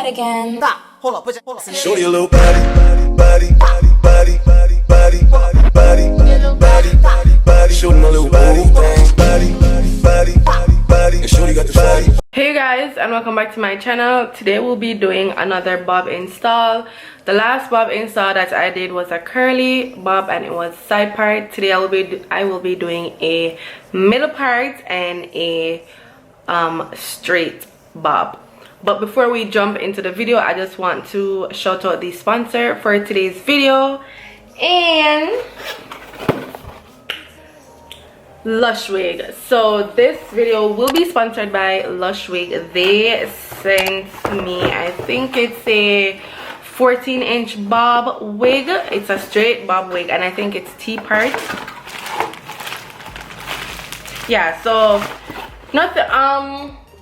Again. Stop. Hold up. Hold up. Show your little body, body, body, body, body, body, body, body. Show them a little body, body, body, body. And Shorty got the body. Hey guys, and welcome back to my channel. Today we'll be doing another bob install. The last bob install that I did was a curly bob and it was side part. Today I will be doing a middle part and a straight bob. But before we jump into the video, I just want to shout out the sponsor for today's video, and Lush Wig. So this video will be sponsored by Lush Wig. They sent me, I think it's a 14-inch bob wig. It's a straight bob wig and I think it's T-part. Yeah, so not the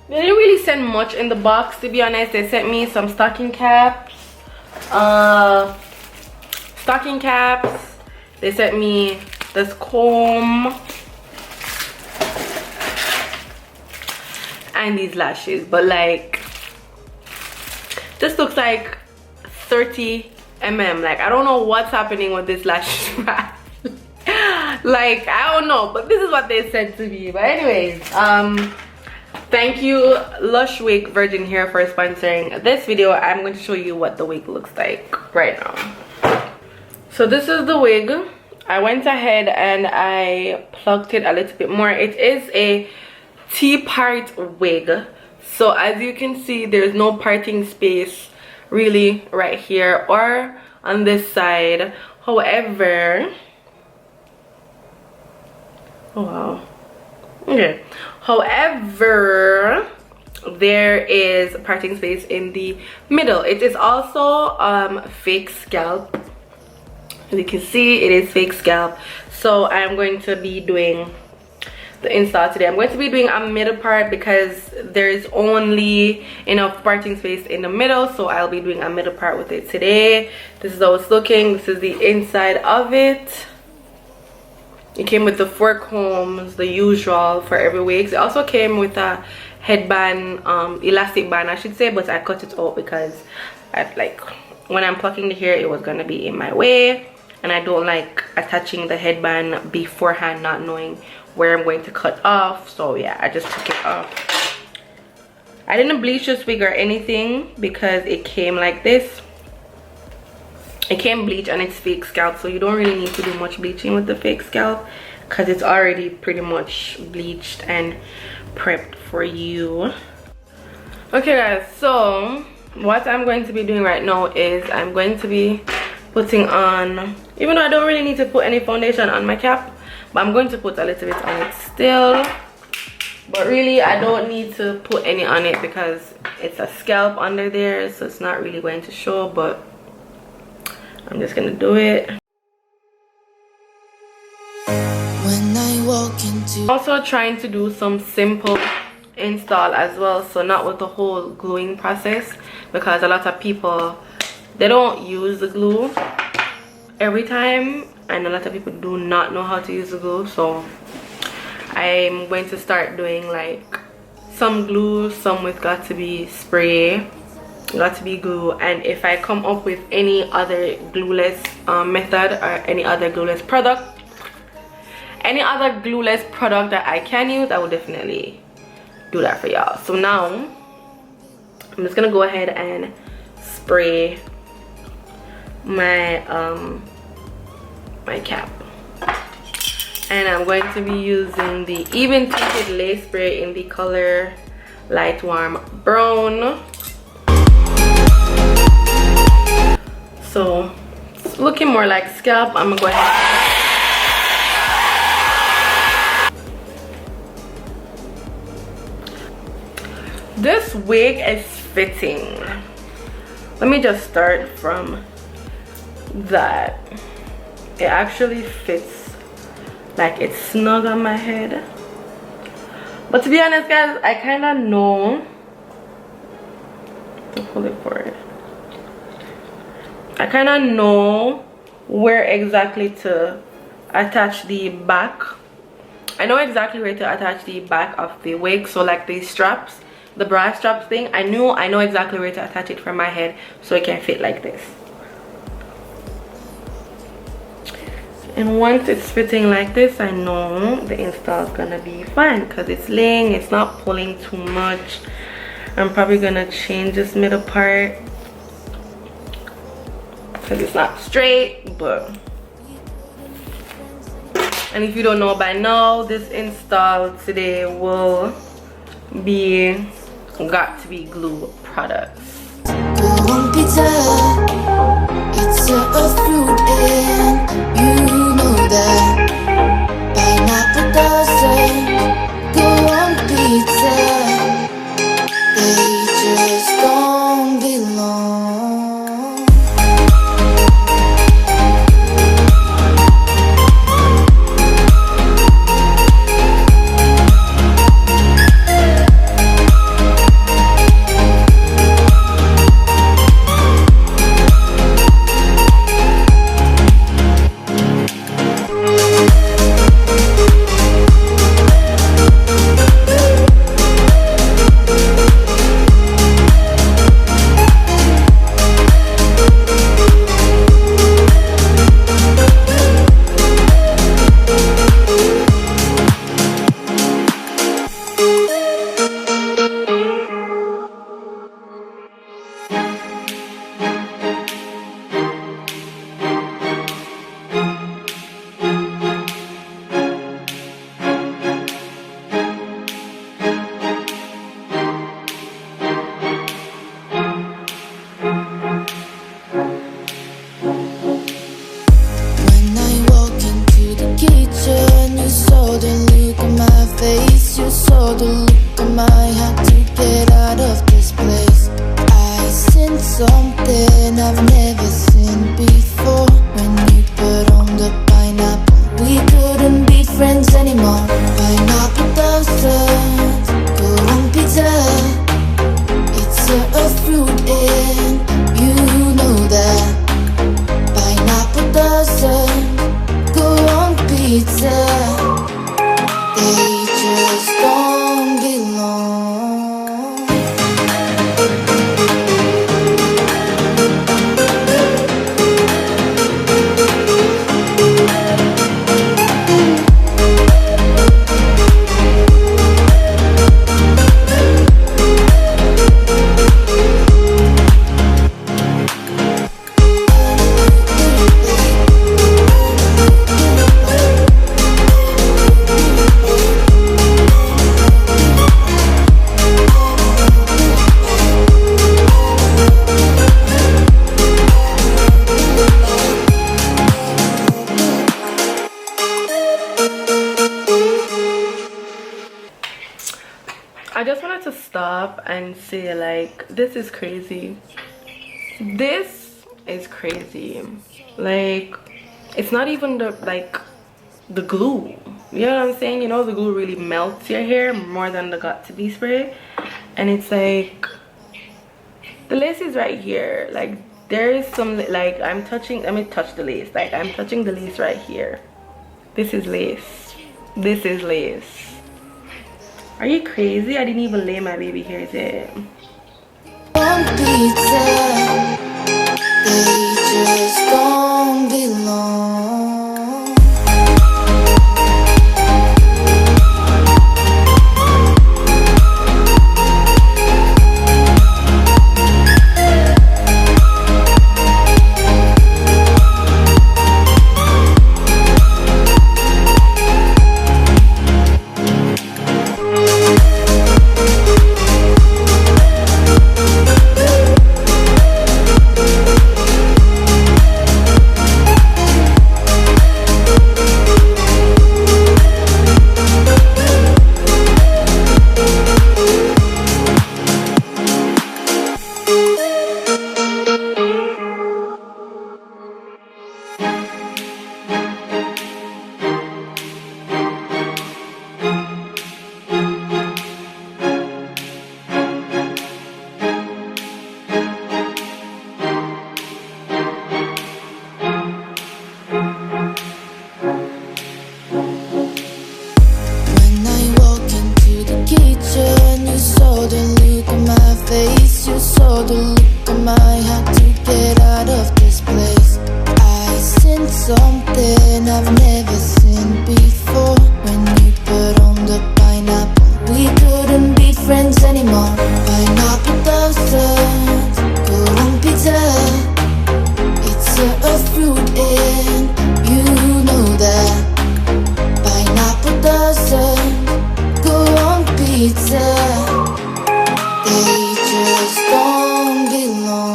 they didn't really send much in the box, to be honest. They sent me some stocking caps. They sent me this comb and these lashes. But like, this looks like 30 mm. Like, I don't know what's happening with this lash wrap. Like, I don't know, but this is what they said to me. But anyways, thank you Lush Wig Virgin Hair for sponsoring this video. I'm going to show you what the wig looks like right now. So this is the wig. I went ahead and I plucked it a little bit more. It is a T-part wig. So as you can see, there's no parting space really right here or on this side. However, oh wow, okay. However, there is parting space in the middle. It is also fake scalp. As you can see, it is fake scalp. So I'm going to be doing the install today. I'm going to be doing a middle part because there's only enough parting space in the middle. So I'll be doing a middle part with it today. This is how it's looking. This is the inside of it. It came with the 4 combs, the usual for every wig. It also came with a headband, elastic band I should say, but I cut it out because when I'm plucking the hair, it was gonna be in my way, and I don't like attaching the headband beforehand, not knowing where I'm going to cut off. So yeah, I just took it off. I didn't bleach this wig or anything because it came like this. It came bleached and it's fake scalp, so you don't really need to do much bleaching with the fake scalp because it's already pretty much bleached and prepped for you. Okay guys, so what I'm going to be doing right now is I'm going to be putting on, even though I don't really need to put any foundation on my cap, but I'm going to put a little bit on it still. But really I don't need to put any on it because it's a scalp under there, so it's not really going to show, but I'm just gonna do it. When I walk into also trying to do some simple install as well, so not with the whole gluing process, because a lot of people, they don't use the glue every time, and a lot of people do not know how to use the glue. So I'm going to start doing like some glue, some with got to be spray, got to be glue, and if I come up with any other glueless method or any other glueless product that I can use, I will definitely do that for y'all. So now I'm just gonna go ahead and spray my my cap, and I'm going to be using the even tinted lace spray in the color light warm brown. So it's looking more like scalp. I'm gonna go ahead. This wig is fitting. let me just start from that. It actually fits, like it's snug on my head. But to be honest guys, I kind of know, hold it forward, I kind of know where exactly to attach the back. I know exactly where to attach the back of the wig. So like these straps, the bra straps thing, I know exactly where to attach it from my head so it can fit like this. And once it's fitting like this, I know the install is gonna be fine because it's laying, it's not pulling too much. I'm probably gonna change this middle part because it's not straight, but, and if you don't know by now, this install today will be got to be glue products. It's a fruit and you know that. Pineapple doesn't go on pizza. They just don't belong. I just wanted to stop and say, like, this is crazy. This is crazy. Like, it's not even the, like, the glue. You know what I'm saying? You know, the glue really melts your hair more than the got to be spray. And it's like, the lace is right here. Like, there is some, like, I'm touching, let me touch the lace. Like, I'm touching the lace right here. This is lace. This is lace. Are you crazy? I didn't even lay my baby hairs yet. On pizza, they just don't belong. for the look of my had to get out of this place. I seen something I've never seen before. When you put on the pineapple, we couldn't be friends anymore. Pineapple doesn't go on pizza. It's a fruit and you know that. Pineapple doesn't go on pizza. They just don't belong.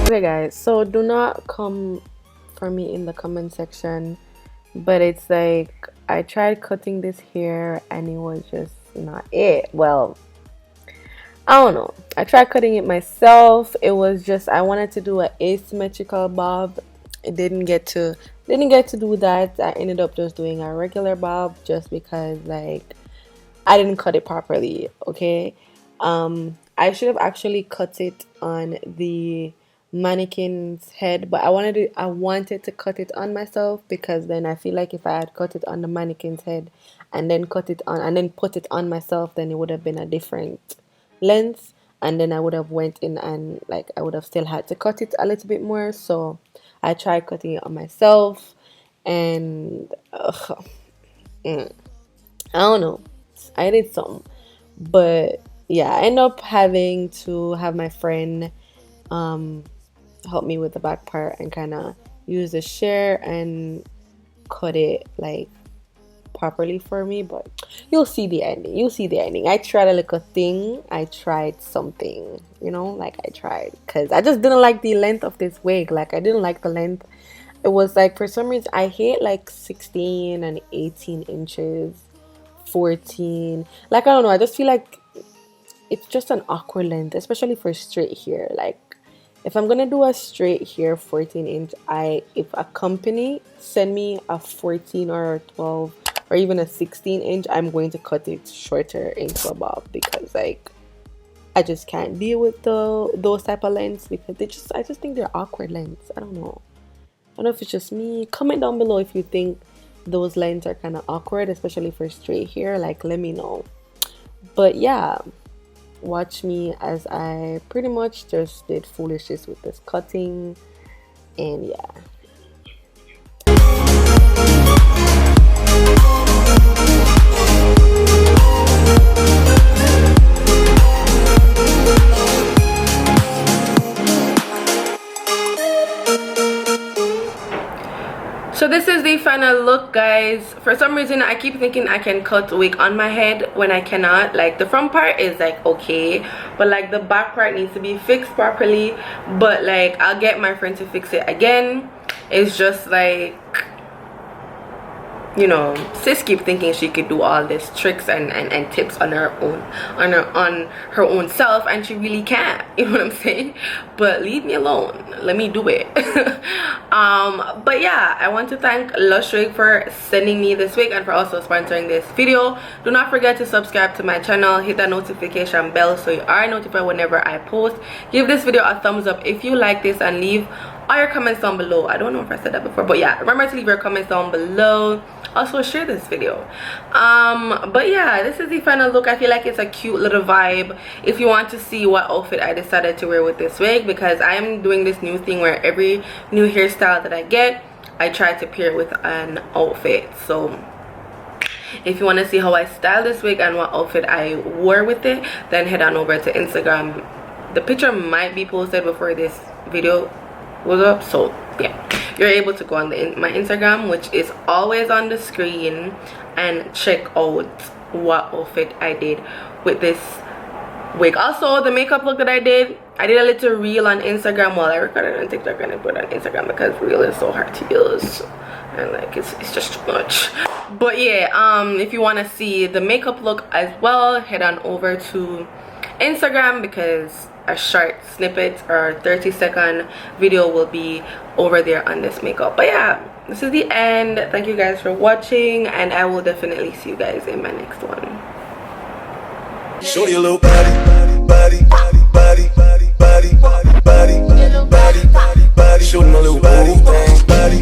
Okay guys, so do not come for me in the comment section, but it's like I tried cutting this hair and it was just not it. Well, I don't know, I tried cutting it myself. It was just, I wanted to do an asymmetrical bob. It didn't get to do that. I ended up just doing a regular bob just because like I didn't cut it properly. Okay, I should have actually cut it on the mannequin's head, but I wanted to cut it on myself, because then I feel like if I had cut it on the mannequin's head and then cut it on and then put it on myself, then it would have been a different length, and then I would have went in and like I would have still had to cut it a little bit more. So I tried cutting it on myself, and I don't know, I did something, but yeah, I ended up having to have my friend help me with the back part and kind of use the shear and cut it like properly for me. But you'll see the ending. I tried a little thing. I tried something, you know, like I tried, because I just didn't like the length of this wig. Like I didn't like the length. It was like, for some reason, I hate like 16 and 18 inches, 14. Like, I don't know, I just feel like it's just an awkward length, especially for straight hair. Like, if I'm gonna do a straight hair 14 inch, if a company send me a 14 or a 12 or even a 16 inch, I'm going to cut it shorter into a bob, because like I just can't deal with those type of lengths, because I just think they're awkward lengths. I don't know if it's just me. Comment down below if you think those lengths are kind of awkward, especially for straight hair. Like, let me know. But yeah, watch me as I pretty much just did foolishness with this cutting, and yeah. So this is the final look, guys. For some reason I keep thinking I can cut a wig on my head when I cannot. Like, the front part is like okay, but like the back part needs to be fixed properly. But like, I'll get my friend to fix it again. It's just like, you know, sis keep thinking she could do all these tricks and tips on her own self, and she really can't, you know what I'm saying? But leave me alone, let me do it. But yeah, I want to thank Lush Wig for sending me this wig and for also sponsoring this video. Do not forget to subscribe to my channel, hit that notification bell so you are notified whenever I post. Give this video a thumbs up if you like this, and leave all your comments down below. I don't know if I said that before, but yeah, remember to leave your comments down below. Also share this video. But yeah, this is the final look. I feel like it's a cute little vibe. If you want to see what outfit I decided to wear with this wig, because I am doing this new thing where every new hairstyle that I get, I try to pair with an outfit. So if you want to see how I style this wig and what outfit I wore with it, then head on over to Instagram. The picture might be posted before this video goes up, so yeah, you're able to go on my Instagram, which is always on the screen, and check out what outfit I did with this wig. Also, the makeup look that I did a little reel on Instagram. Well, I recorded it on TikTok and I put it on Instagram because reel is so hard to use, and like it's just too much. But yeah, if you want to see the makeup look as well, head on over to Instagram, because a short snippet or 30-second video will be over there on this makeup. But yeah, this is the end. Thank you guys for watching, and I will definitely see you guys in my next one. Show your little body, show my little body,